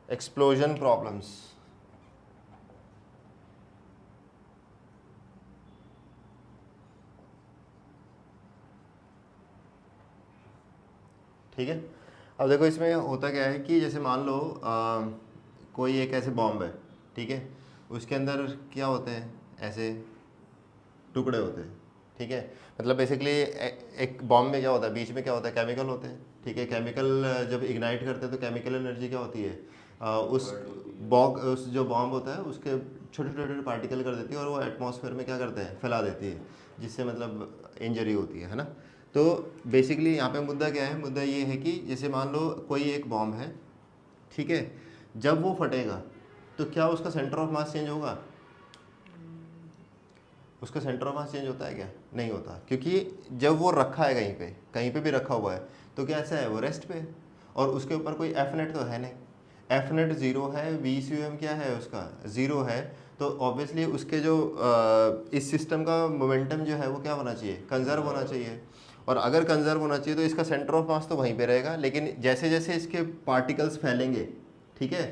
Explosion problems. ठीक है, अब देखो इसमें होता क्या है कि जैसे मान लो कोई एक ऐसे बॉम्ब है, ठीक है, उसके अंदर क्या होते हैं, ऐसे टुकड़े होते हैं, ठीक है। मतलब बेसिकली एक बॉम्ब में क्या होता है, बीच में क्या होता है, केमिकल होते हैं, ठीक है। केमिकल जब इग्नाइट करते हैं तो केमिकल एनर्जी क्या होती है, उस जो बॉम्ब होता है उसके छोटे छोटे पार्टिकल कर देती है और वो एटमॉस्फेयर में क्या करते हैं, फैला देती है, जिससे मतलब इंजरी होती है ना। तो बेसिकली यहाँ पे मुद्दा क्या है, मुद्दा ये है कि जैसे मान लो कोई एक बॉम्ब है, ठीक है, जब वो फटेगा तो क्या उसका सेंटर ऑफ मास चेंज होगा, उसका सेंटर ऑफ मास चेंज होता है क्या, नहीं होता, क्योंकि जब वो रखा है कहीं पे भी रखा हुआ है तो क्या ऐसा है, वो रेस्ट पे है और उसके ऊपर कोई एफ नेट तो है नहीं, एफ नेट ज़ीरो है, वी सी एम क्या है उसका ज़ीरो है, तो ऑब्वियसली उसके जो इस सिस्टम का मोमेंटम जो है वो क्या होना चाहिए, कंजर्व होना चाहिए। और अगर कंजर्व होना चाहिए तो इसका सेंटर ऑफ मास तो वहीं पे रहेगा, लेकिन जैसे जैसे इसके पार्टिकल्स फैलेंगे, ठीक है,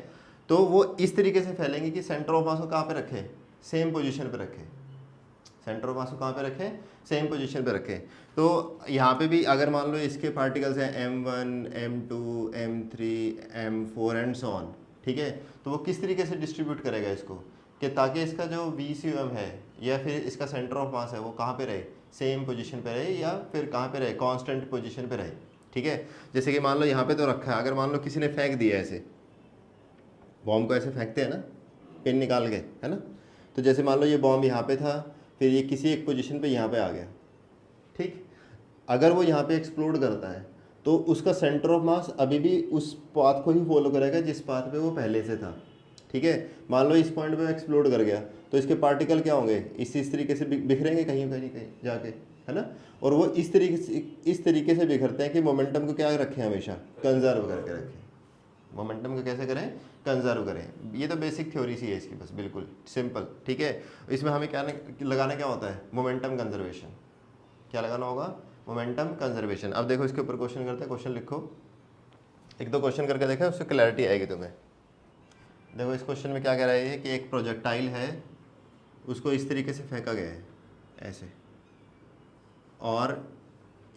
तो वो इस तरीके से फैलेंगे कि सेंटर ऑफ मास को कहाँ पे रखें, सेम पोजीशन पे रखें, सेंटर ऑफ मास को कहाँ पे रखें, सेम पोजीशन पे रखें। तो यहाँ पे भी अगर मान लो इसके पार्टिकल्स हैं M1 M2 M3 M4 and so on, ठीक है, तो वो किस तरीके से डिस्ट्रीब्यूट करेगा इसको, कि ताकि इसका जो VCM है या फिर इसका सेंटर ऑफ मास है वो कहाँ पे रहे, सेम पोजीशन पे रहे या फिर कहाँ पे रहे, कांस्टेंट पोजीशन पे रहे, ठीक है। जैसे कि मान लो यहाँ पे तो रखा है, अगर मान लो किसी ने फेंक दिया ऐसे, बॉम्ब को ऐसे फेंकते हैं ना पिन निकाल के, है ना, तो जैसे मान लो ये बॉम्ब यहाँ पे था, फिर ये किसी एक पोजीशन पे यहाँ पे आ गया, ठीक, अगर वो यहाँ पे एक्सप्लोड करता है तो उसका सेंटर ऑफ मास अभी भी उस पाथ को ही फॉलो करेगा जिस पाथ पे वो पहले से था, ठीक है। मान लो इस पॉइंट पे एक्सप्लोड कर गया तो इसके पार्टिकल क्या होंगे, इस तरीके से बिखरेंगे कहीं कहीं कहीं जाके, है ना, और वो इस तरीके से बिखरते हैं कि मोमेंटम को क्या रखें, हमेशा कंजर्व करके रखें, मोमेंटम को कैसे करें, कंजर्व करें। ये तो बेसिक थ्योरी सी है इसकी, बस बिल्कुल सिंपल, ठीक है। इसमें हमें क्या लगाना क्या होता है, मोमेंटम कंजर्वेशन, क्या लगाना होगा, मोमेंटम कंजर्वेशन। अब देखो इसके ऊपर क्वेश्चन करते हैं, क्वेश्चन लिखो, एक दो क्वेश्चन करके देखें, उससे क्लैरिटी आएगी तुम्हें। देखो इस क्वेश्चन में क्या कह रहा है कि एक प्रोजेक्टाइल है, उसको इस तरीके से फेंका गया है ऐसे, और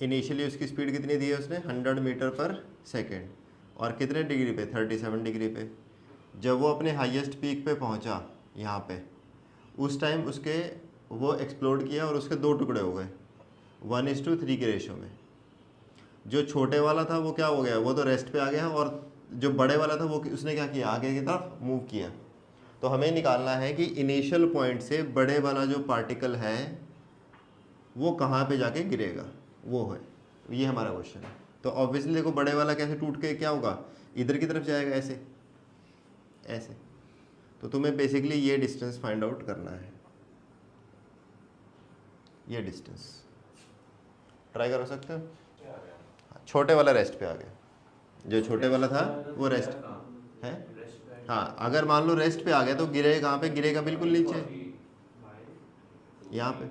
इनिशियली उसकी स्पीड कितनी दी है उसने, 100 मीटर पर सेकेंड, और कितने डिग्री पे, 37 डिग्री पे। जब वो अपने हाईएस्ट पीक पे पहुंचा यहाँ पे, उस टाइम उसके वो एक्सप्लोड किया और उसके दो टुकड़े हो गए 1:3 के रेशो में। जो छोटे वाला था वो क्या हो गया, वो तो रेस्ट पे आ गया, और जो बड़े वाला था वो उसने क्या किया, आगे की तरफ मूव किया। तो हमें निकालना है कि इनिशियल पॉइंट से बड़े वाला जो पार्टिकल है वो कहाँ पे जाके गिरेगा, वो है, ये हमारा क्वेश्चन है। तो ऑब्वियसली देखो बड़े वाला कैसे टूट के क्या होगा, इधर की तरफ जाएगा, ऐसे ऐसे। तो तुम्हें बेसिकली ये डिस्टेंस फाइंड आउट करना है, ये डिस्टेंस ट्राई कर सकते हो। छोटे वाला रेस्ट पे आ गया, जो छोटे वाला था वो रेस्ट है, हाँ, अगर मान लो रेस्ट पे आ गया तो गिरेगा कहाँ पे, गिरेगा बिल्कुल नीचे, यहाँ पे।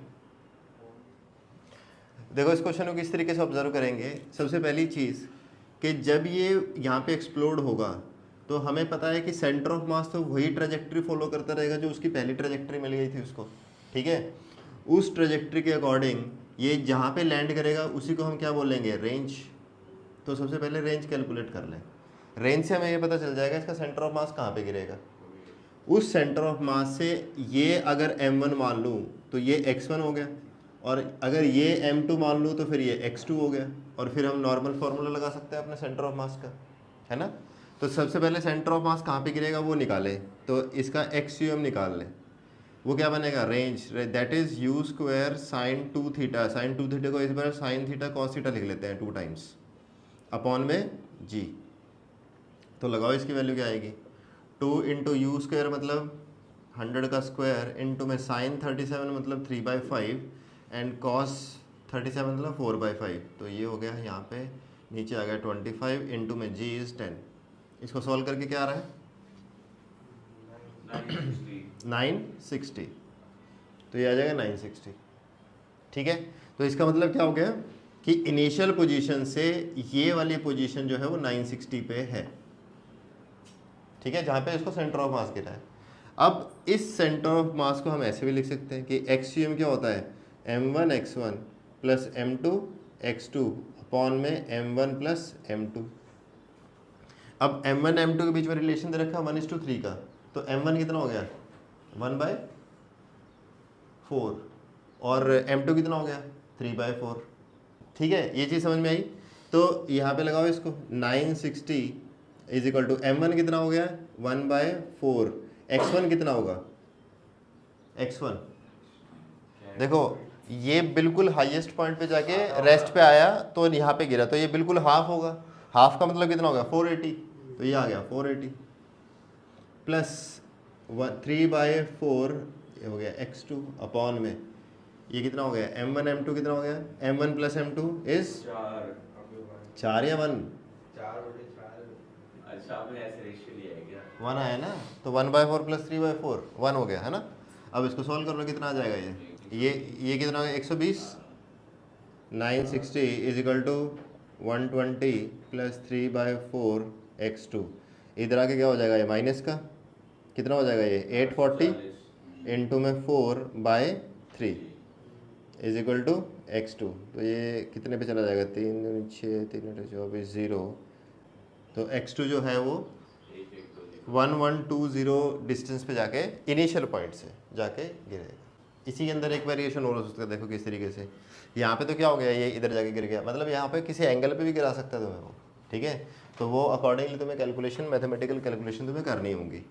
देखो इस क्वेश्चन को किस तरीके से ऑब्जर्व करेंगे, सबसे पहली चीज़ कि जब ये यहाँ पे एक्सप्लोड होगा तो हमें पता है कि सेंटर ऑफ मास तो वही ट्रेजेक्ट्री फॉलो करता रहेगा जो उसकी पहली ट्रेजेक्ट्री मिल गई थी उसको, ठीक है। उस ट्रेजेक्ट्री के अकॉर्डिंग ये जहाँ पे लैंड करेगा उसी को हम क्या बोलेंगे, रेंज। तो सबसे पहले रेंज कैलकुलेट कर लें, रेंज से हमें ये पता चल जाएगा इसका सेंटर ऑफ मास कहाँ पे गिरेगा। उस सेंटर ऑफ मास से ये अगर m1 मान लूँ तो ये x1 हो गया, और अगर ये m2 मान लूँ तो फिर ये x2 हो गया, और फिर हम नॉर्मल फार्मूला लगा सकते हैं अपने सेंटर ऑफ मास का, है ना। तो सबसे पहले सेंटर ऑफ मास कहाँ पे गिरेगा वो निकालें, तो इसका XUM निकाल लें, वो क्या बनेगा, range, that is u square sine 2 theta, sine 2 theta को इस बार साइन थीटा कॉस थीटा लिख लेते हैं 2 टाइम्स अपॉन में g। तो लगाओ इसकी वैल्यू क्या आएगी, 2 इंटू यू स्क्वायर मतलब 100 का स्क्वायर, इंटू में साइन 37 मतलब 3/5 एंड कॉस 37 मतलब 4/5। तो ये हो गया यहाँ पे, नीचे आ गया 25, इंटू में जी इज़ 10। इसको सॉल्व करके क्या आ रहा है 960, तो ये आ जाएगा 960, ठीक है। तो इसका मतलब क्या हो गया कि इनिशियल पोजीशन से ये वाली पोजीशन जो है वो 960 पे है, ठीक है, जहाँ पे इसको सेंटर ऑफ मास गिरा है। अब इस सेंटर ऑफ मास को हम ऐसे भी लिख सकते हैं कि एक्सियम क्या होता है, m1 x1 plus m2 x2 upon में m1 प्लस m2। अब m1 m2 के बीच में रिलेशन दे रखा है 1:3 का, तो m1 कितना हो गया 1/4 और m2 कितना हो गया 3/4। ठीक है, ये चीज़ समझ में आई। तो यहाँ पे लगाओ इसको 960 इज इक्वल टू m1 कितना हो गया 1/4, x1 कितना होगा x1, देखो ये बिल्कुल हाईएस्ट पॉइंट पे जाके रेस्ट पे आया तो यहाँ पे गिरा, तो ये बिल्कुल हाफ होगा। हाफ का मतलब कितना होगा 480, तो ये आ गया 480 प्लस 3/4 ये हो गया x2 अपॉन में ये कितना हो गया m1 m2 कितना हो गया m1 प्लस m2 इज 4 या 1, अच्छा आपने ऐसे रेशियो लिया है क्या? 1 आया ना, तो 1/4 प्लस 3/4 1 हो गया है ना। अब इसको सॉल्व कर लो, कितना आ जाएगा ये कितना हो गया 120। 960 is equal to 120 plus 3/4 x2, इधर आके क्या हो जाएगा ये माइनस का, कितना हो जाएगा ये 840 इंटू में 4/3 इज इक्वल टू x2। तो ये कितने पे चला जाएगा 3 दूनी 6 3 8 24 0, तो x2 जो है वो 1120 डिस्टेंस पे जाके इनिशियल पॉइंट से जाके गिरेगा। इसी के अंदर एक वेरिएशन और हो सकता है, देखो किस तरीके से, यहाँ पे तो क्या हो गया ये इधर जाके गिर गया, मतलब यहाँ पे किसी एंगल पे भी गिरा सकता है तुम्हें वो, ठीक है। तो वो अकॉर्डिंगली तुम्हें कैलकुलेशन, मैथमेटिकल कैलकुलेशन तुम्हें करनी होंगी।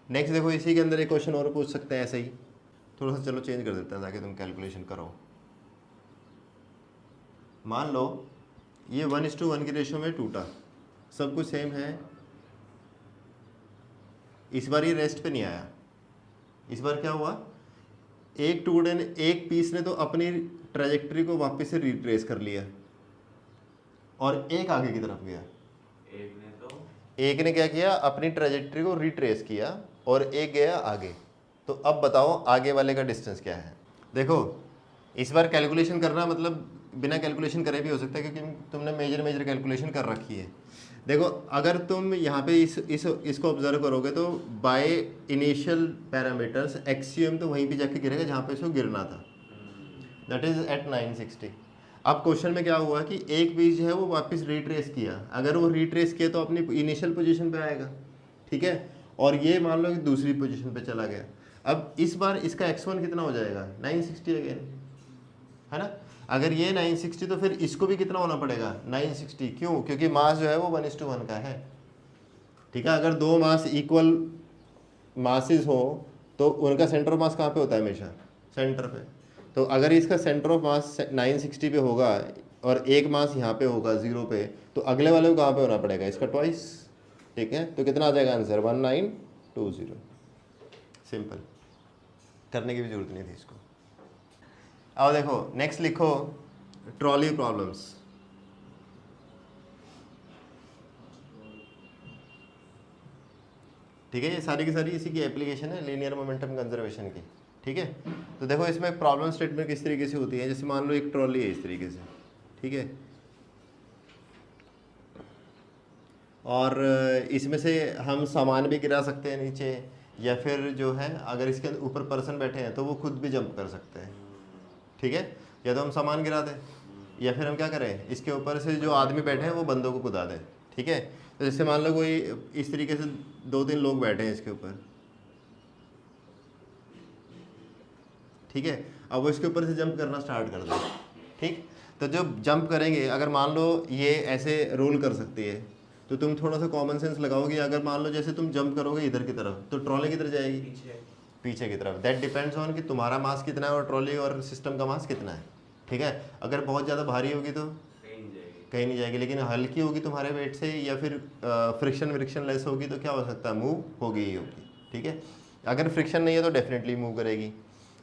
नेक्स्ट देखो इसी के अंदर एक क्वेश्चन और पूछ सकते हैं ऐसे ही, थोड़ा सा चलो चेंज कर देते हैं ताकि तुम कैलकुलेशन करो। मान लो ये 1:1 की रेशियो में टूटा, सब कुछ सेम है, इस बार ये रेस्ट पे नहीं आया, इस बार क्या हुआ एक टुकड़े ने, एक पीस ने तो अपनी ट्रेजेक्टरी को वापस से रिट्रेस कर लिया और एक आगे की तरफ गया। एक ने क्या किया अपनी ट्रेजेक्टरी को रिट्रेस किया और एक गया आगे। तो अब बताओ आगे वाले का डिस्टेंस क्या है। देखो इस बार कैलकुलेशन करना मतलब बिना कैलकुलेशन करे भी हो सकता है क्योंकि तुमने मेजर कैलकुलेशन कर रखी है। देखो अगर तुम यहाँ पे इसको ऑब्जर्व करोगे तो बाय इनिशियल पैरामीटर्स एक्सियम तो वहीं पे जाके गिरेगा जहाँ पे इसको गिरना था, दैट इज एट 960। अब क्वेश्चन में क्या हुआ कि एक पीस जो है वो वापस रिट्रेस किया, अगर वो रिट्रेस किया तो अपनी इनिशियल पोजीशन पे आएगा, ठीक है, और ये मान लो कि दूसरी पोजीशन पे चला गया। अब इस बार इसका x1 कितना हो जाएगा 960 अगेन, है ना। अगर ये 960 तो फिर इसको भी कितना होना पड़ेगा 960, क्यों, क्योंकि मास जो है वो 1:1 का है, ठीक है। अगर दो मास इक्वल मासेस हो तो उनका सेंटर ऑफ मास कहाँ पे होता है हमेशा सेंटर पे। तो अगर इसका सेंटर ऑफ मास 960 पे होगा और एक मास यहाँ पे होगा 0 पे, तो अगले वाले को कहाँ पे होना पड़ेगा इसका ट्वाइस, ठीक है। तो कितना आ जाएगा आंसर 1920। सिंपल, करने की भी जरूरत नहीं थी इसको। अब देखो नेक्स्ट लिखो ट्रॉली प्रॉब्लम्स। ठीक है, ये सारी की सारी इसी की एप्लीकेशन है लीनियर मोमेंटम कंजर्वेशन की, ठीक है। तो देखो इसमें प्रॉब्लम स्टेटमेंट किस तरीके से होती है, जैसे मान लो एक ट्रॉली है इस तरीके से, ठीक है, और इसमें से हम सामान भी गिरा सकते हैं नीचे, या फिर जो है अगर इसके ऊपर पर्सन बैठे हैं तो वो खुद भी जंप कर सकते हैं, ठीक है। या तो हम सामान गिरा दें या फिर हम क्या करें इसके ऊपर से जो आदमी बैठे हैं वो बंदों को कूदा दें, ठीक है। तो जैसे मान लो कोई इस तरीके से 2-3 लोग बैठे हैं इसके ऊपर, ठीक है। अब वो इसके ऊपर से जंप करना स्टार्ट कर दें, ठीक। तो जब जंप करेंगे, अगर मान लो ये ऐसे रोल कर सकती है, तो तुम थोड़ा सा कॉमन सेंस लगाओगे, अगर मान लो जैसे तुम जंप करोगे इधर की तरफ तो ट्रॉली किधर जाएगी पीछे की तरफ। दैट डिपेंड्स ऑन कि तुम्हारा मास कितना है और ट्रॉली और सिस्टम का मास कितना है, ठीक है। अगर बहुत ज़्यादा भारी होगी तो कहीं नहीं जाएगी, लेकिन हल्की होगी तुम्हारे वेट से या फिर फ्रिक्शन लेस होगी तो क्या हो सकता है मूव होगी ही होगी, ठीक है। अगर फ्रिक्शन नहीं है तो डेफिनेटली मूव करेगी,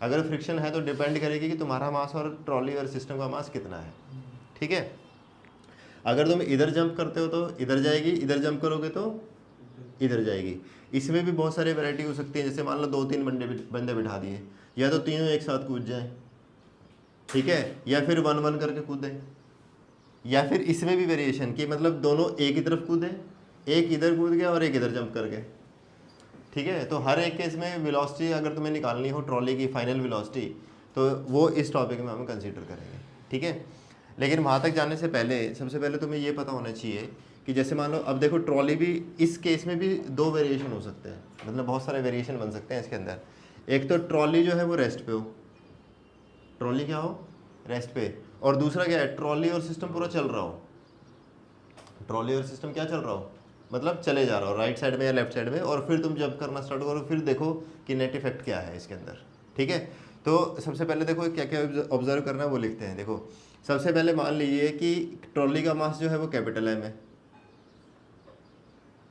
अगर फ्रिक्शन है तो डिपेंड करेगी कि तुम्हारा मास और ट्रॉली और सिस्टम का मास कितना है, ठीक है। अगर तुम इधर जंप करते हो तो इधर जाएगी, इधर जंप करोगे तो इधर जाएगी। इसमें भी बहुत सारी वैरायटी हो सकती है, जैसे मान लो 2-3 बंदे बिठा दिए, या तो तीनों एक साथ कूद जाएं, ठीक है, या फिर 1-1 करके कूदें, या फिर इसमें भी वेरिएशन कि मतलब दोनों एक ही तरफ कूदें, एक इधर कूद गया और एक इधर जंप कर गए, ठीक है। तो हर एक केस में वेलोसिटी अगर तुम्हें निकालनी हो ट्रॉली की फाइनल वेलोसिटी, तो वो इस टॉपिक में हम कंसीडर करेंगे, ठीक है। लेकिन वहाँ तक जाने से पहले सबसे पहले तुम्हें ये पता होना चाहिए कि जैसे मान लो अब देखो ट्रॉली भी इस केस में भी दो वेरिएशन हो सकते हैं, मतलब बहुत सारे वेरिएशन बन सकते हैं इसके अंदर। एक तो ट्रॉली जो है वो रेस्ट पे हो, ट्रॉली क्या हो, रेस्ट पे, और दूसरा क्या है, ट्रॉली और सिस्टम पूरा चल रहा हो। ट्रॉली और सिस्टम क्या चल रहा हो, मतलब चले जा रहा हो राइट साइड में या लेफ्ट साइड में, और फिर तुम जब करना स्टार्ट करो फिर देखो कि नेट इफेक्ट क्या है इसके अंदर, ठीक है। तो सबसे पहले देखो क्या क्या ऑब्जर्व करना है वो लिखते हैं। देखो सबसे पहले मान लीजिए कि ट्रॉली का मास जो है वो कैपिटल एम है,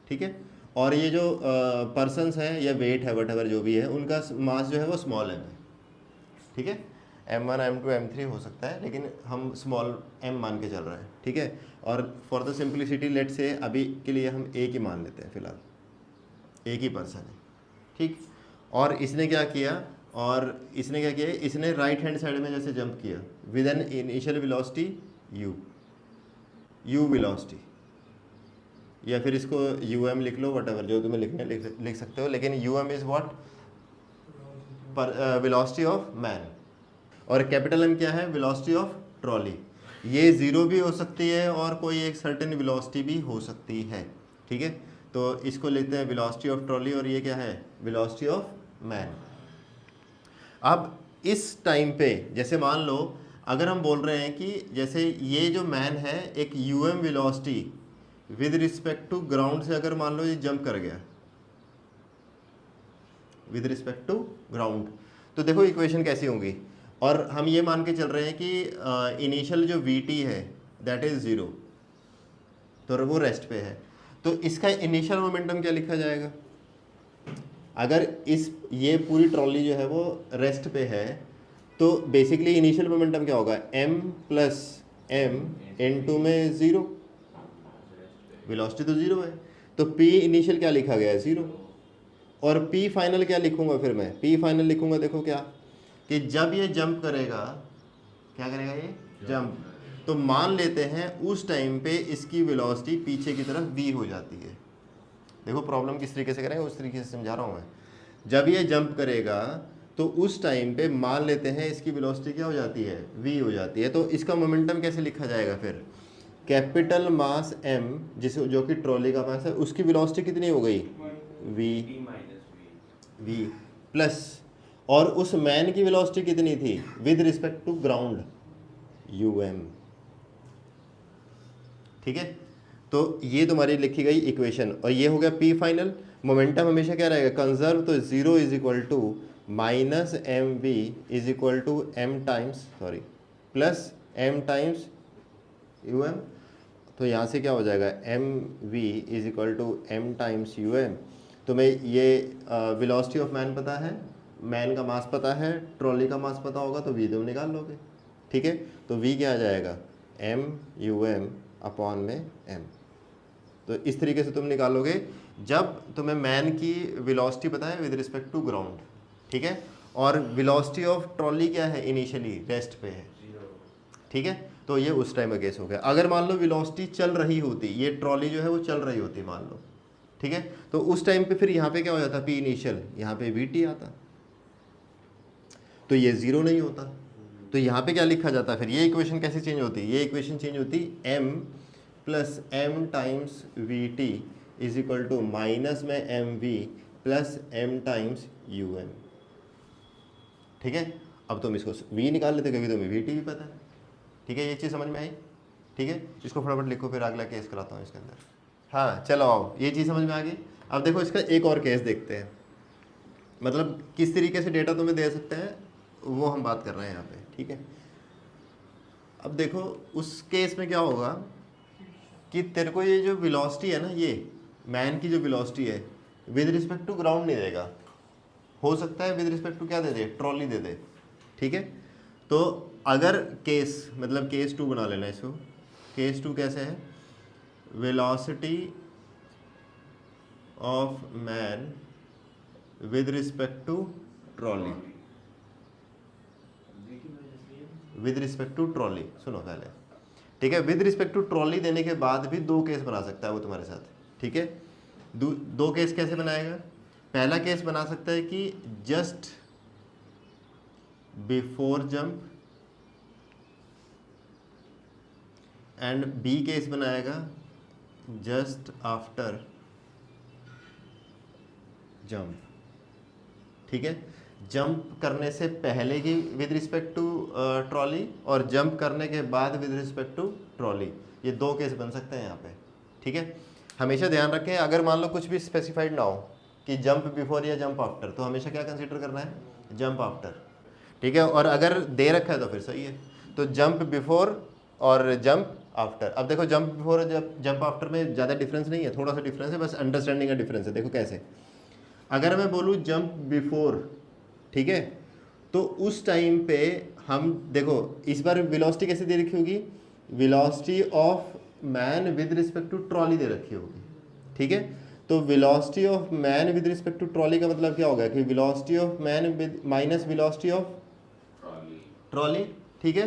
ठीक है, और ये जो पर्सनस हैं या वेट है वट जो भी है उनका मास जो है वो स्मॉल एम है, ठीक है। M1 M2 M3 हो सकता है, लेकिन हम स्मॉल m मान के चल रहे हैं, ठीक है। और फॉर द सिंप्लिसिटी लेट से अभी के लिए हम एक ही मान लेते हैं, फिलहाल एक ही पर्सन है, ठीक। और इसने क्या किया, इसने राइट हैंड साइड में जैसे जंप किया with an initial velocity u velocity, या फिर इसको um लिख लो, वट जो तुम्हें लिखना है लिख सकते हो, लेकिन um is what, velocity of man, और कैपिटल M क्या है, वेलोसिटी ऑफ ट्रॉली। ये ज़ीरो भी हो सकती है और कोई एक सर्टेन वेलोसिटी भी हो सकती है, ठीक है। तो इसको लेते हैं वेलोसिटी ऑफ ट्रॉली, और ये क्या है, वेलोसिटी ऑफ मैन। अब इस टाइम पे जैसे मान लो अगर हम बोल रहे हैं कि जैसे ये जो मैन है एक um velocity with respect to ground से अगर मान लो ये जंप कर गया विद रिस्पेक्ट टू ग्राउंड, तो देखो इक्वेशन कैसी होंगी। और हम ये मान के चल रहे हैं कि इनिशियल जो vt है दैट इज़ ज़ीरो, तो वो रेस्ट पे है, तो इसका इनिशियल मोमेंटम क्या लिखा जाएगा। अगर ये पूरी ट्रॉली जो है वो रेस्ट पे है, तो बेसिकली इनिशियल मोमेंटम क्या होगा, m प्लस m n2 में ज़ीरो, वेलोसिटी तो ज़ीरो है, तो p इनिशियल क्या लिखा गया है, ज़ीरो, और p फाइनल क्या लिखूंगा फिर मैं, p फाइनल लिखूंगा देखो क्या, कि जब ये जंप करेगा, क्या करेगा ये जंप, तो मान लेते हैं उस टाइम पे इसकी वेलोसिटी पीछे की तरफ v हो जाती है। देखो प्रॉब्लम किस तरीके से करेंगे उस तरीके से समझा रहा हूँ मैं। जब ये जंप करेगा तो उस टाइम पे मान लेते हैं इसकी वेलोसिटी क्या हो जाती है, v हो जाती है, तो इसका मोमेंटम कैसे लिखा जाएगा फिर, कैपिटल मास m जो कि ट्रॉली का मास है, उसकी वेलोसिटी कितनी हो गई, v प्लस, और उस मैन की वेलोसिटी कितनी थी with respect to ground, um, ठीक है। तो ये तुम्हारी लिखी गई इक्वेशन, और ये हो गया p फाइनल। मोमेंटम हमेशा क्या रहेगा, कंजर्व, तो 0 is equal to minus m v is equal to m times plus m times um, तो यहाँ से क्या हो जाएगा, mv is equal to m times um। तुम्हें ये वेलोसिटी ऑफ मैन पता है, मैन का मास पता है, ट्रॉली का मास पता होगा, तो v तुम निकाल लोगे, ठीक है। तो v क्या आ जाएगा, m अपॉन में m। तो इस तरीके से तुम निकालोगे जब तुम्हें मैन की वेलोसिटी पता है विद रिस्पेक्ट टू ग्राउंड, ठीक है। और वेलोसिटी ऑफ ट्रॉली क्या है, इनिशियली रेस्ट पे है, ठीक है। तो ये उस टाइम का केस हो गया। अगर मान लो वेलोसिटी चल रही होती, ये ट्रॉली जो है वो चल रही होती मान लो, ठीक है, तो उस टाइम पे फिर यहाँ पे क्या हो जाता, p इनिशियल, यहाँ पे vt आता, तो ये ज़ीरो नहीं होता। तो यहाँ पे क्या लिखा जाता है फिर, ये इक्वेशन कैसे चेंज होती है, ये इक्वेशन चेंज होती m plus m times vt is equal to minus में mv plus m times um, ठीक है। अब तुम इसको v निकाल लेते क्योंकि तुम्हें vt भी पता है, ठीक है। ये चीज़ समझ में आई, ठीक है। इसको फटाफट लिखो, फिर अगला केस कराता हूँ इसके अंदर। हाँ चलो आओ, ये चीज़ समझ में आ गई। अब देखो इसका एक और केस देखते हैं, मतलब किस तरीके से डेटा तुम्हें दे सकते हैं वो हम बात कर रहे हैं यहाँ पे, ठीक है। अब देखो उस केस में क्या होगा कि तेरे को ये जो वेलोसिटी है ना, ये मैन की जो वेलोसिटी है विद रिस्पेक्ट टू ग्राउंड नहीं देगा, हो सकता है विद रिस्पेक्ट टू क्या दे दे, ट्रॉली दे दे, ठीक है। तो अगर केस, मतलब केस 2 बना लेना इसको, केस 2 कैसे है, velocity of man with respect to trolley, with respect to trolley, सुनो पहले, ठीक है। विद रिस्पेक्ट टू ट्रॉली देने के बाद भी 2 केस बना सकता है वो तुम्हारे साथ, ठीक है। दो केस कैसे बनाएगा, पहला केस बना सकता है कि just before jump, and b case बनाएगा जस्ट आफ्टर जंप। ठीक है, जंप करने से पहले की विद रिस्पेक्ट टू ट्रॉली और जंप करने के बाद विद रिस्पेक्ट टू ट्रॉली, ये दो केस बन सकते हैं यहाँ पे। ठीक है, हमेशा ध्यान रखें अगर मान लो कुछ भी स्पेसिफाइड ना हो कि जंप बिफोर या जंप आफ्टर, तो हमेशा क्या कंसीडर करना है, जंप आफ्टर। ठीक है, और अगर दे रखा है तो फिर सही है। तो जंप बिफोर और जंप आफ्टर। अब देखो जंप बिफोर और जंप आफ्टर में ज़्यादा डिफरेंस नहीं है, थोड़ा सा डिफरेंस है, बस अंडरस्टैंडिंग का डिफरेंस है। देखो कैसे, अगर मैं बोलूँ जंप बिफोर, ठीक है, तो उस टाइम पे हम देखो इस बार वेलोसिटी कैसे दे रखी होगी, velocity of man with respect to trolley दे रखी होगी। ठीक है, तो velocity of man with respect to trolley का मतलब क्या होगा कि velocity of man with minus velocity of trolley. ठीक है,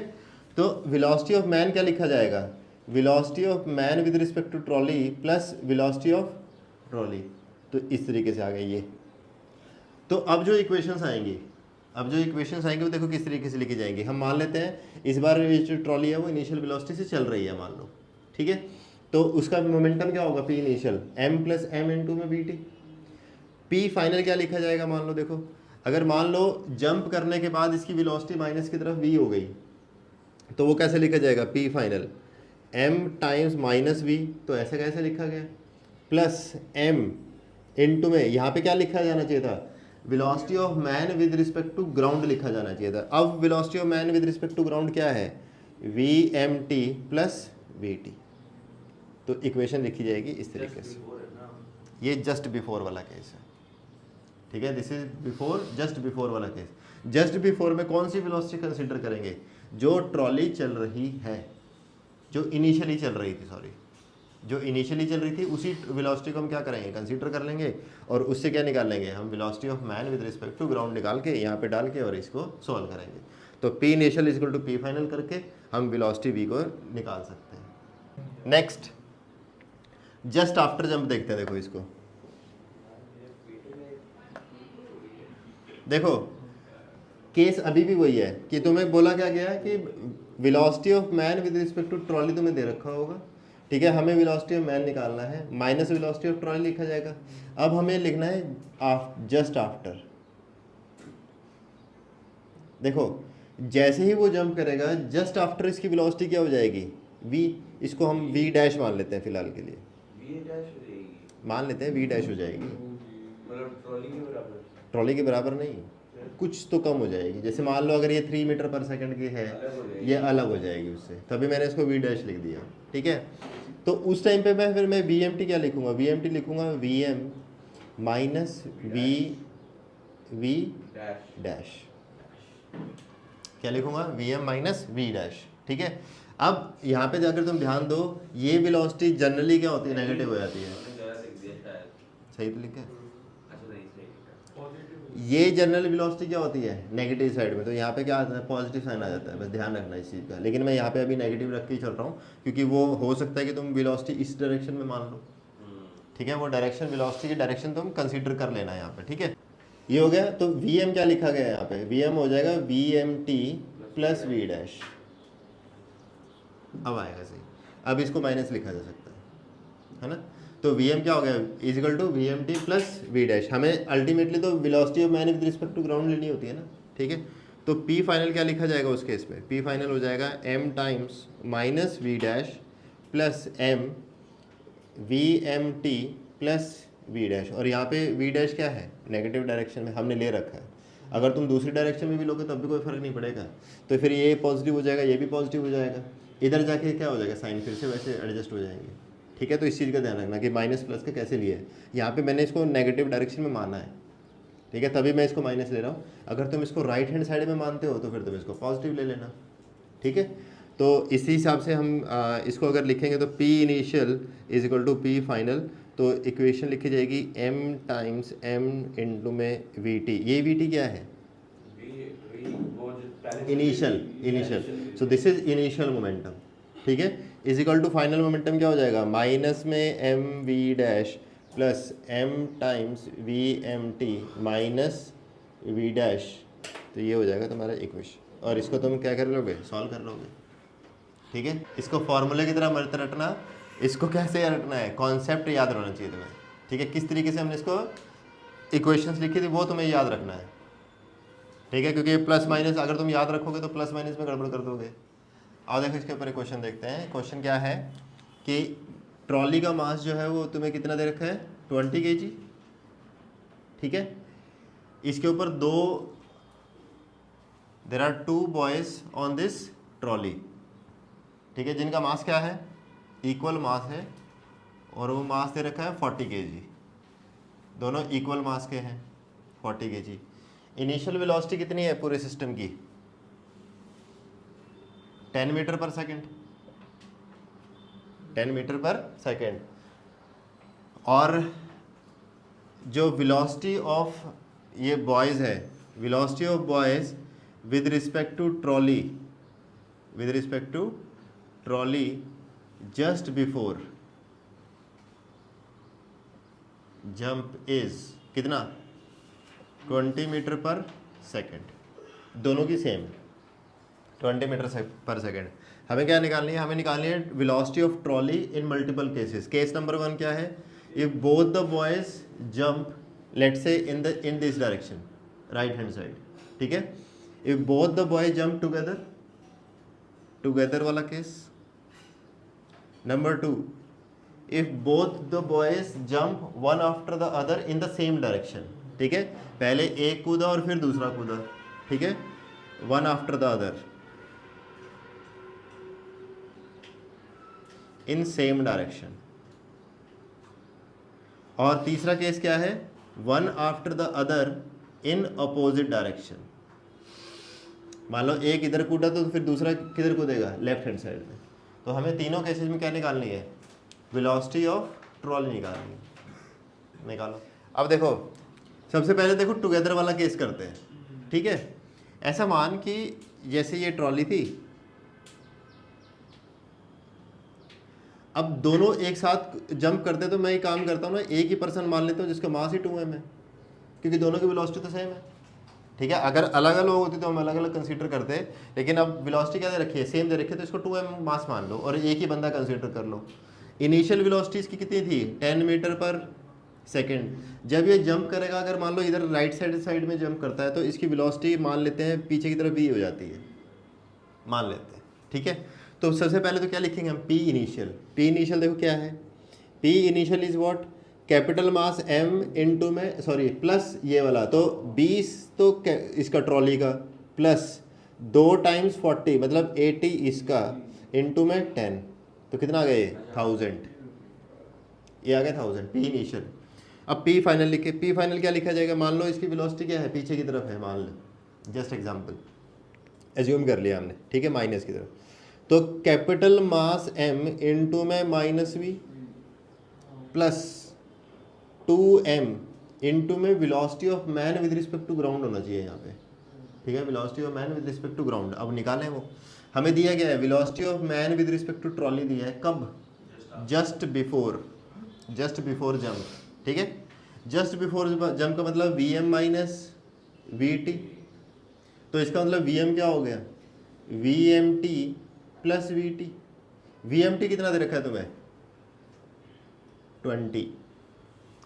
तो वेलोसिटी ऑफ मैन क्या लिखा जाएगा, velocity of man with respect to trolley plus velocity of trolley. तो इस तरीके से आ गई ये। तो अब जो इक्वेशंस आएंगी, वो देखो किस तरीके से लिखी जाएंगी। हम मान लेते हैं इस बार ये जो ट्रॉली है वो इनिशियल वेलोसिटी से चल रही है मान लो। ठीक है, तो उसका मोमेंटम क्या होगा, p initial m plus m into में bt। पी फाइनल क्या लिखा जाएगा, मान लो देखो, अगर मान लो जंप करने के बाद इसकी वेलोसिटी माइनस की तरफ v हो गई, तो वो कैसे लिखा जाएगा, P final m times minus v, तो ऐसे कैसे लिखा गया, प्लस m इनटू में यहाँ पे क्या लिखा जाना चाहिए था, velocity of man with respect to ground लिखा जाना चाहिए था। अब velocity of man with respect to ground क्या है, vmt प्लस vt। तो इक्वेशन लिखी जाएगी इस तरीके से। ये जस्ट बिफोर वाला केस है। ठीक है, this is before, just before वाला केस। जस्ट बिफोर में कौन सी वेलोसिटी कंसीडर करेंगे, जो ट्रॉली चल रही है, जो इनिशियली चल रही थी, सॉरी, जो इनिशियली चल रही थी उसी वेलोसिटी को हम क्या करेंगे, कंसीडर कर लेंगे, और उससे क्या निकाल लेंगे हम, velocity of man with respect to ground निकाल के यहाँ पे डाल के और इसको सॉल्व करेंगे। तो P initial is equal to P final करके हम वेलोसिटी वी को निकाल सकते हैं। नेक्स्ट जस्ट आफ्टर जंप देखते हैं। देखो इसको, देखो केस अभी भी वही है कि तुम्हें बोला क्या गया है कि velocity of man with respect to trolley तुम्हें दे रखा होगा। ठीक है, हमें वेलोसिटी ऑफ मैन निकालना है, माइनस वेलोसिटी ऑफ ट्रॉली लिखा जाएगा। अब हमें लिखना है जस्ट आफ्टर। देखो जैसे ही वो जंप करेगा जस्ट आफ्टर इसकी वेलोसिटी क्या हो जाएगी, v, इसको हम v डैश मान लेते हैं फिलहाल के लिए, मान लेते हैं v डैश हो जाएगी, मतलब ट्रॉली के बराबर नहीं, कुछ तो कम हो जाएगी। जैसे मान लो अगर ये 3 मीटर पर सेकंड की है, ये अलग हो जाएगी उससे, तभी मैंने इसको v डैश लिख दिया। ठीक है, तो उस टाइम पे फिर मैं vmt क्या लिखूंगा, vmt लिखूंगा vm माइनस v डैश, क्या लिखूंगा, vm माइनस v डैश। ठीक है, अब यहाँ पे जाकर तुम ध्यान दो, ये वेलोसिटी जनरली क्या होती है, नेगेटिव हो जाती है। सही तो लिखा है, ये जनरल वेलोसिटी क्या होती है, नेगेटिव साइड में, तो यहाँ पे क्या आता है, पॉजिटिव साइन आ जाता है। बस ध्यान रखना इस चीज़ का। लेकिन मैं यहाँ पे अभी नेगेटिव रख के ही चल रहा हूँ, क्योंकि वो हो सकता है कि तुम वेलोसिटी इस डायरेक्शन में मान लो। ठीक है, वो डायरेक्शन, वेलोसिटी की डायरेक्शन तुम कंसीडर कर लेना यहाँ पे। ठीक है, ये हो गया। तो vm क्या लिखा गया है यहाँ पे, vm हो जाएगा vmt प्लस v डैश। अब आएगा सही, अब इसको माइनस लिखा जा सकता है ना। तो vm क्या हो गया, is equal to vmt plus v dash. हमें अल्टीमेटली तो velocity of man with respect to ground लेनी होती है ना। ठीक है, तो p फाइनल क्या लिखा जाएगा उस केस में, p फाइनल हो जाएगा m times minus v dash plus m vmt plus v dash. और यहाँ पे v डैश क्या है, नेगेटिव डायरेक्शन में हमने ले रखा है। अगर तुम दूसरी डायरेक्शन में भी लोगे तब भी कोई फर्क नहीं पड़ेगा। तो फिर ये पॉजिटिव हो जाएगा, ये भी पॉजिटिव हो जाएगा, इधर जाके क्या हो जाएगा, साइन फिर से वैसे एडजस्ट हो जाएंगे। ठीक है, तो इस चीज़ का ध्यान रखना कि माइनस प्लस का कैसे लिया है। यहाँ पे मैंने इसको नेगेटिव डायरेक्शन में माना है, ठीक है, तभी मैं इसको माइनस ले रहा हूँ। अगर तुम इसको राइट हैंड साइड में मानते हो तो फिर तुम इसको पॉजिटिव ले लेना। ठीक है, तो इसी हिसाब से हम इसको अगर लिखेंगे तो P initial is equal to P final. तो इक्वेशन लिखी जाएगी m टाइम्स m इंटू में vt। ये vt क्या है, initial, so this is initial momentum. ठीक है, is equal to final momentum क्या हो जाएगा, माइनस में m v dash plus M times V M T minus V dash, तो ये हो जाएगा तुम्हारा इक्वेशन। और इसको तुम क्या कर लोगे, सॉल्व कर लोगे। ठीक है, इसको फॉर्मूले की तरह मत रटना, इसको कैसे रटना है, कॉन्सेप्ट याद रहना चाहिए तुम्हें। ठीक है, किस तरीके से हमने इसको इक्वेशंस लिखी थी वो तुम्हें याद रखना है। ठीक है, क्योंकि प्लस माइनस अगर तुम याद रखोगे तो प्लस माइनस में गड़बड़ कर दोगे। आओ देखो इसके ऊपर एक क्वेश्चन देखते हैं। क्वेश्चन क्या है कि ट्रॉली का मास जो है वो तुम्हें कितना दे रखा है, 20 kg। ठीक है, इसके ऊपर there are 2 boys on this trolley. ठीक है, जिनका मास क्या है, इक्वल मास है, और वो मास दे रखा है 40 kg। दोनों इक्वल मास के हैं, 40 kg। इनिशियल वेलोसिटी कितनी है पूरे सिस्टम की, 10 मीटर पर सेकेंड, 10 मीटर पर सेकेंड। और जो वेलोसिटी ऑफ ये बॉयज़ है, velocity of boys with respect to trolley, with respect to trolley just before jump is कितना, 20 मीटर पर सेकेंड। दोनों की सेम 20 मीटर पर सेकेंड। हमें क्या निकालनी है, हमें निकालनी है velocity of trolley in multiple cases. Case number 1 क्या है, if both the boys jump let's say in this direction, right hand side. ठीक है, if both the boys jump together वाला case. Number 2, if both the boys jump one after the other in the same direction. ठीक है, पहले एक कूदा और फिर दूसरा कूदा। ठीक है, one after the other in same direction. और तीसरा केस क्या है, one after the other in opposite direction. मान लो एक इधर कूदा तो फिर दूसरा किधर कूदेगा, लेफ्ट हैंड साइड में। तो हमें तीनों केसेस में क्या निकालनी है, वेलोसिटी ऑफ ट्रॉली निकालनी है। निकालो। अब देखो, सबसे पहले देखो टुगेदर वाला केस करते हैं। ठीक है, ऐसा मान कि जैसे ये ट्रॉली थी, अब दोनों एक साथ जंप करते, तो मैं एक काम करता हूँ ना, एक ही पर्सन मान लेता हूँ जिसका मास ही 2m है, क्योंकि दोनों की वेलोसिटी तो सेम है। ठीक है, अगर अलग अलग होती तो हम अलग अलग कंसीडर करते, लेकिन अब वेलोसिटी क्या दे रखी है, सेम दे रखी है, तो इसको 2m मास मान लो और एक ही बंदा कंसीडर कर लो। इनिशियल वेलोसिटी इसकी कितनी थी, 10 मीटर पर सेकेंड। जब ये जंप करेगा, अगर मान लो इधर राइट साइड में जंप करता है, तो इसकी वेलोसिटी मान लेते हैं पीछे की तरफ v हो जाती है, मान लेते हैं। ठीक है, तो सबसे पहले तो क्या लिखेंगे हम, पी इनिशियल। पी इनिशियल देखो क्या है, P initial is what, capital mass m into में सॉरी प्लस ये वाला, तो 20 तो इसका ट्रॉली का, प्लस 2 टाइम्स 40 मतलब 80 इसका, इंटू में 10, तो कितना आ गया ये 1000, ये आ गया 1000 पी इनिशियल। अब पी फाइनल लिखे, पी फाइनल क्या लिखा जाएगा, मान लो इसकी वेलोसिटी क्या है, पीछे की तरफ है, मान लो जस्ट एग्जांपल एज्यूम कर लिया हमने। ठीक है, माइनस की तरफ, तो कैपिटल मास m इंटू में minus v plus 2m into में velocity of man with respect to ground होना चाहिए यहाँ पे। ठीक है, velocity of man with respect to ground. अब निकालें, वो हमें दिया गया है velocity of man with respect to trolley दिया है, कब, जस्ट बिफोर जंप। ठीक है, जस्ट बिफोर जंप का मतलब vm माइनस vt, तो इसका मतलब vm क्या हो गया, vmt प्लस vt। vmt कितना दे रखा है तुम्हें, 20।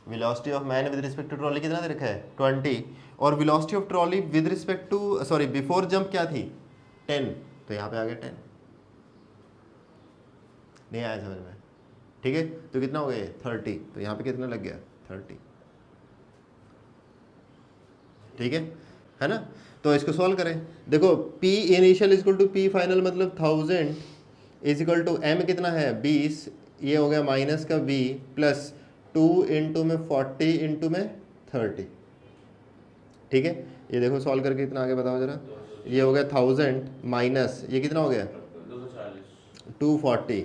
Velocity of man with respect to trolley कितना दे रखा है, 20। और velocity of trolley with respect to sorry before jump क्या थी, 10, तो यहाँ पे आ गया 10। नहीं आया समझ में। ठीक है, तो कितना हो गया 30, तो यहाँ पे कितना लग गया 30। ठीक है ना, तो इसको सॉल्व करें। देखो P initial is equal to P final मतलब 1000 इज इक्वल टू M कितना है 20, ये हो गया माइनस का V प्लस 2 इंटू में 40 इंटू में 30। ठीक है, ये देखो सॉल्व करके कितना आगे बताओ जरा, ये हो गया 1000 माइनस ये कितना हो गया 240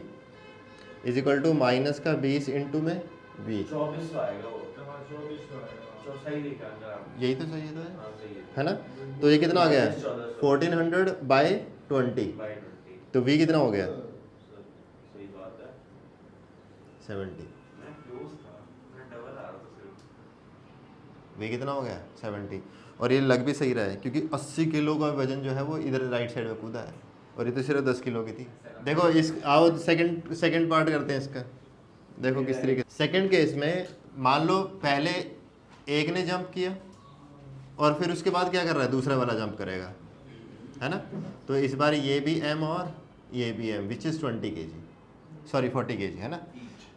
इज इक्वल टू माइनस का 20 इंटू में V। 24 आएगा वो, सही निकाल रहा यही तो सही है, तो हाँ सही है ना, तो ये कितना आ गया 1400 बाई 20, तो V कितना हो गया सही बात है 70। मैं क्लोज था, मैं डबल आ वे कितना हो गया 70, और ये लग भी सही रहा है क्योंकि 80 किलो का वजन जो है वो इधर राइट साइड में कूदा है, और ये तो सिर्फ 10 किलो की थी। देखो इस आओ सेकंड पार्ट करते हैं इसका। देखो किस तरीके, सेकंड केस में मान लो पहले एक ने जंप किया और फिर उसके बाद क्या कर रहा है, दूसरा वाला जंप करेगा, है ना। तो इस बार ये भी m और ये भी m, which is 20 kg, sorry 40 kg, है ना।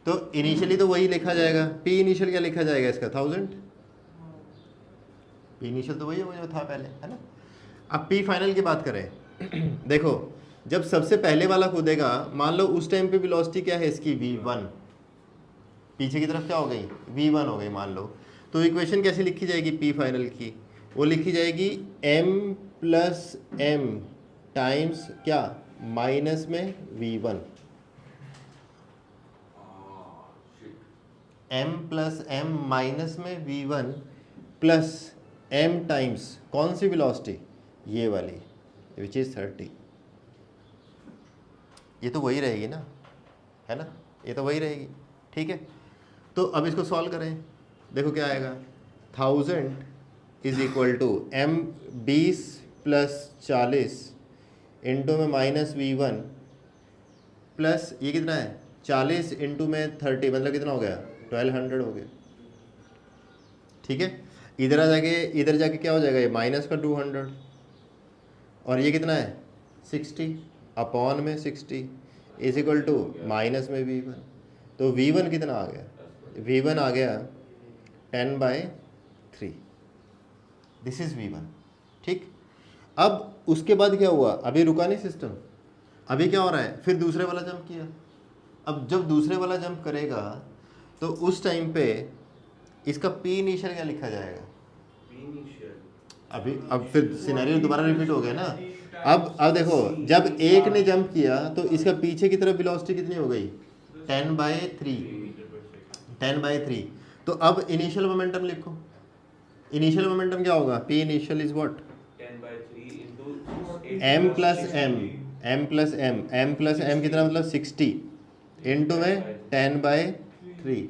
तो इनिशियली तो वही लिखा जाएगा, p इनिशियल क्या लिखा जाएगा इसका 1000, p इनिशियल तो वही होगा जो था पहले, है ना। अब p फाइनल की बात करें देखो जब सबसे पहले वाला कूदेगा, मान लो उस टाइम पे वेलोसिटी क्या है इसकी v1, पीछे की तरफ क्या हो गई v1 हो गई मान लो। तो इक्वेशन कैसे लिखी जाएगी p फाइनल की, वो लिखी जाएगी m प्लस m टाइम्स क्या माइनस में v1, m plus m minus में v1 प्लस m टाइम्स कौन सी वेलोसिटी, ये वाली विच इज़ 30। ये तो वही रहेगी ना, है ना, ये तो वही रहेगी, ठीक है। तो अब इसको सॉल्व करें, देखो क्या आएगा, 1000 is equal to m 20 plus 40 into में माइनस v1 प्लस ये कितना है 40 इंटू में 30, मतलब कितना हो गया 1200 हो गया, ठीक है। इधर जाके क्या हो जाएगा, ये माइनस का 200, और ये कितना है 60 अपॉन में 60 इज इक्वल टू माइनस में v1। तो v1 कितना आ गया, v1 आ गया 10/3, दिस इज v1, ठीक। अब उसके बाद क्या हुआ, अभी रुका नहीं सिस्टम, अभी क्या हो रहा है, फिर दूसरे वाला जंप किया। अब जब दूसरे वाला जंप करेगा तो उस टाइम पे इसका p इनिशियल क्या लिखा जाएगा, अभी अब फिर सिनेरियो दोबारा रिपीट हो गया ना। अब देखो जब एक ने जंप किया तो इसका पीछे की तरफ वेलोसिटी कितनी हो गई 10/3। तो अब इनिशियल मोमेंटम लिखो, इनिशियल मोमेंटम क्या होगा, p initial is what 10/3 m plus m कितना मतलब 60 इंटू में 10/3,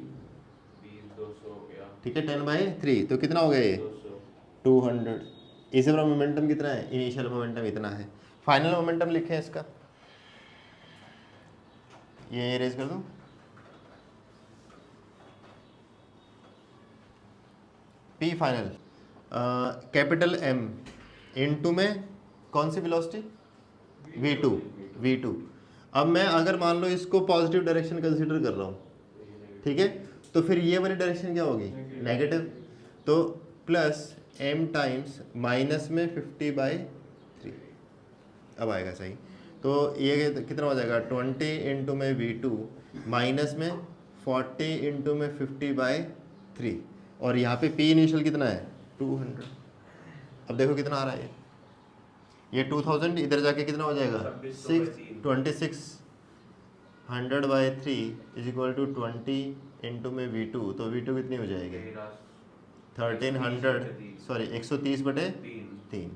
ठीक है 10/3, तो कितना हो गया ये 200। इसी तरह मोमेंटम कितना है, इनिशियल मोमेंटम इतना है। फाइनल मोमेंटम लिखें इसका, ये इरेज कर दूं, p final capital M into में कौन सी वेलोसिटी v2। अब मैं अगर मान लो इसको पॉजिटिव डायरेक्शन कंसीडर कर रहा हूँ, ठीक है, तो फिर ये वाली डायरेक्शन क्या होगी नेगेटिव, तो प्लस m टाइम्स माइनस में 50/3 अब आएगा सही। तो ये कितना हो जाएगा 20 इंटू में v2 माइनस में 40 इंटू में 50/3, और यहाँ पे p इनिशियल कितना है 200। अब देखो कितना आ रहा है ये 2000, इधर जाके कितना हो जाएगा 2600/3 इज इक्वल टू 20 इंटू में v2, तो v2 कितनी हो जाएगी 1300 सॉरी 130/3।